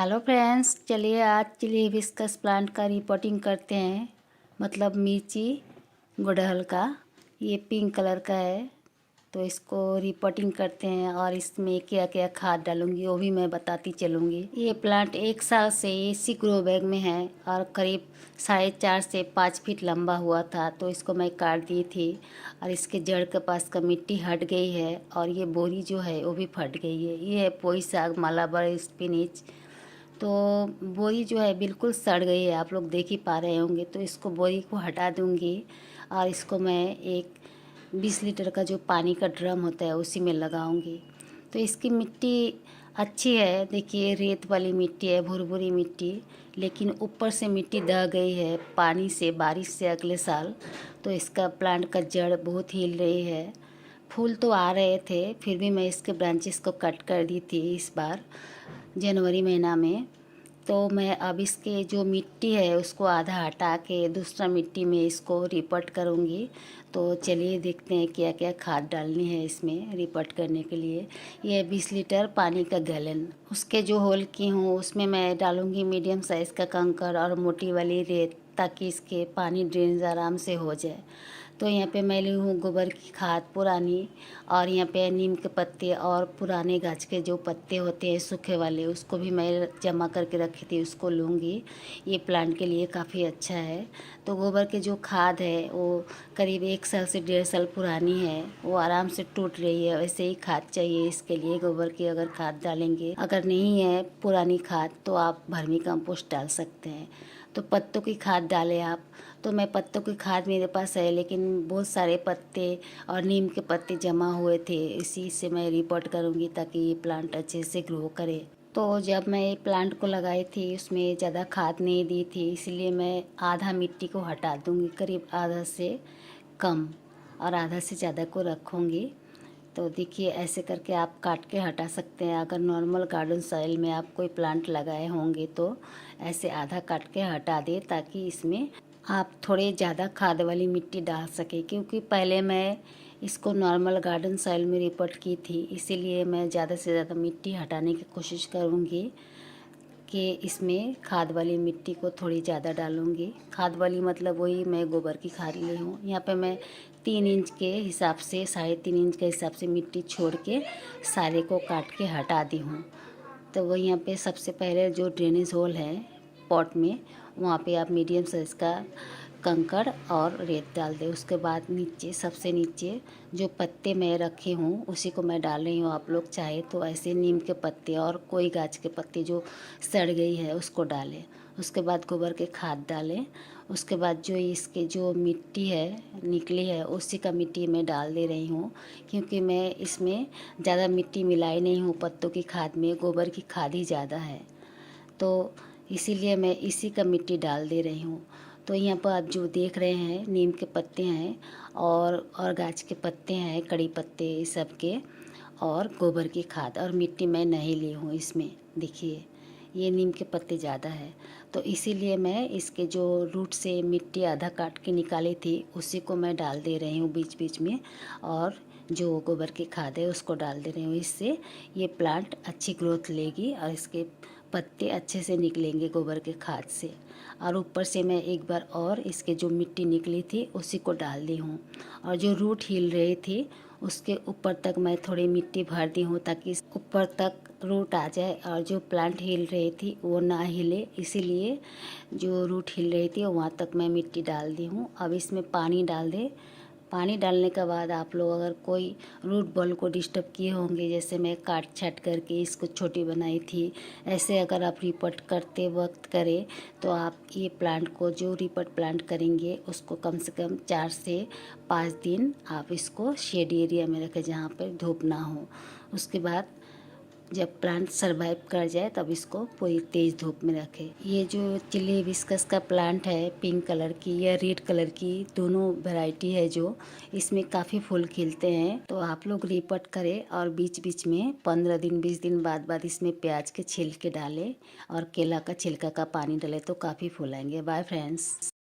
Hello friends, चलिए आज chilli hibiscus plant का रिपोर्टिंग करते हैं। मतलब मिर्ची गुड़हल का, ये पिंक कलर का है। तो इसको रिपोर्टिंग करते हैं और इसमें क्या क्या खाद डालूंगी वो भी मैं बताती चलूँगी। ये प्लांट 1 साल से इसी ग्रो बैग में है और करीब 4.5 से 5 फीट लंबा हुआ था। तो इसको मैं काट दी थी और इसके जड़ के पास का मिट्टी हट गई है और ये बोरी जो है वो भी फट गई है। ये है पोई साग, मालाबार स्पिनिच। तो बोरी जो है बिल्कुल सड़ गई है, आप लोग देख ही पा रहे होंगे। तो इसको बोरी को हटा दूंगी और इसको मैं एक 20 लीटर का जो पानी का ड्रम होता है उसी में लगाऊंगी। तो इसकी मिट्टी अच्छी है, देखिए रेत वाली मिट्टी है, भुरभुरी मिट्टी, लेकिन ऊपर से मिट्टी दह गई है पानी से, बारिश से अगले साल। तो इसका प्लांट का जड़ बहुत हिल रही है। फूल तो आ रहे थे, फिर भी मैं इसके ब्रांचेस को कट कर दी थी इस बार जनवरी महीना में। तो मैं अब इसके जो मिट्टी है उसको आधा हटा के दूसरा मिट्टी में इसको रिपोर्ट करूँगी। तो चलिए देखते हैं क्या क्या खाद डालनी है इसमें रिपोर्ट करने के लिए। ये 20 लीटर पानी का गैलन, उसके जो होल की हूँ उसमें मैं डालूँगी मीडियम साइज़ का कंकर और मोटी वाली रेत, ताकि इसके पानी ड्रेनेज आराम से हो जाए। तो यहाँ पे मैं ली हूँ गोबर की खाद पुरानी, और यहाँ पे नीम के पत्ते और पुराने गाछ के जो पत्ते होते हैं सूखे वाले, उसको भी मैं जमा करके रखी थी, उसको लूँगी। ये प्लांट के लिए काफ़ी अच्छा है। तो गोबर के जो खाद है वो करीब 1 साल से 1.5 साल पुरानी है, वो आराम से टूट रही है। वैसे ही खाद चाहिए इसके लिए, गोबर की अगर खाद डालेंगे। अगर नहीं है पुरानी खाद तो आप वर्मी कंपोस्ट डाल सकते हैं। तो पत्तों की खाद डालें आप। तो मैं पत्तों की खाद मेरे पास है, लेकिन बहुत सारे पत्ते और नीम के पत्ते जमा हुए थे, इसी से मैं रिपोर्ट करूँगी ताकि ये प्लांट अच्छे से ग्रो करे। तो जब मैं ये प्लांट को लगाई थी उसमें ज़्यादा खाद नहीं दी थी, इसलिए मैं आधा मिट्टी को हटा दूँगी, करीब आधा से कम, और आधा से ज़्यादा को रखूँगी। तो देखिए ऐसे करके आप काट के हटा सकते हैं। अगर नॉर्मल गार्डन सॉइल में आप कोई प्लांट लगाए होंगे तो ऐसे आधा काट के हटा दें, ताकि इसमें आप थोड़े ज़्यादा खाद वाली मिट्टी डाल सकें। क्योंकि पहले मैं इसको नॉर्मल गार्डन सॉइल में रिपोर्ट की थी, इसीलिए मैं ज़्यादा से ज़्यादा मिट्टी हटाने की कोशिश करूँगी कि इसमें खाद वाली मिट्टी को थोड़ी ज़्यादा डालूँगी। खाद वाली मतलब वही मैं गोबर की खाद ली हूँ। यहाँ पे मैं 3 इंच के हिसाब से, 3.5 इंच के हिसाब से मिट्टी छोड़ के सारे को काट के हटा दी हूँ। तो वो यहाँ पे सबसे पहले जो ड्रेनेज होल है पॉट में, वहाँ पे आप मीडियम साइज़ का कंकड़ और रेत डाल दें। उसके बाद नीचे, सबसे नीचे जो पत्ते मैं रखी हूँ उसी को मैं डाल रही हूँ। आप लोग चाहे तो ऐसे नीम के पत्ते और कोई गाछ के पत्ते जो सड़ गई है उसको डालें। उसके बाद गोबर के खाद डालें। उसके बाद जो इसके जो मिट्टी है निकली है उसी का मिट्टी मैं डाल दे रही हूँ, क्योंकि मैं इसमें ज़्यादा मिट्टी मिलाई नहीं हूँ। पत्तों की खाद में गोबर की खाद ही ज़्यादा है, तो इसीलिए मैं इसी का मिट्टी डाल दे रही हूँ। तो यहाँ पर आप जो देख रहे हैं नीम के पत्ते हैं और गाछ के पत्ते हैं, कड़ी पत्ते इस सब के, और गोबर की खाद, और मिट्टी मैं नहीं ली हूँ इसमें। देखिए ये नीम के पत्ते ज़्यादा है, तो इसीलिए मैं इसके जो रूट से मिट्टी आधा काट के निकाली थी उसी को मैं डाल दे रही हूँ बीच बीच में, और जो गोबर की खाद है उसको डाल दे रही हूँ। इससे ये प्लांट अच्छी ग्रोथ लेगी और इसके पत्ते अच्छे से निकलेंगे गोबर के खाद से। और ऊपर से मैं एक बार और इसके जो मिट्टी निकली थी उसी को डाल दी हूँ, और जो रूट हिल रही थी उसके ऊपर तक मैं थोड़ी मिट्टी भर दी हूँ, ताकि ऊपर तक रूट आ जाए और जो प्लांट हिल रही थी वो ना हिले। इसीलिए जो रूट हिल रही थी वहाँ तक मैं मिट्टी डाल दी हूँ। अब इसमें पानी डाल दे। पानी डालने के बाद आप लोग अगर कोई रूट बॉल को डिस्टर्ब किए होंगे, जैसे मैं काट छाट करके इसको छोटी बनाई थी, ऐसे अगर आप रिपोर्ट करते वक्त करें तो आप ये प्लांट को, जो रिपोर्ट प्लांट करेंगे उसको कम से कम 4 से 5 दिन आप इसको शेड एरिया में रखें जहाँ पर धूप ना हो। उसके बाद जब प्लांट सरवाइव कर जाए तब इसको पूरी तेज़ धूप में रखें। ये जो चिली हिबिस्कस का प्लांट है, पिंक कलर की या रेड कलर की, दोनों वैरायटी है जो, इसमें काफ़ी फूल खिलते हैं। तो आप लोग रिपोर्ट करें और बीच बीच में 15 दिन 20 दिन बाद बाद इसमें प्याज के छिलके डालें और केला का छिलका का पानी डालें, तो काफ़ी फूल आएंगे। Bye friends.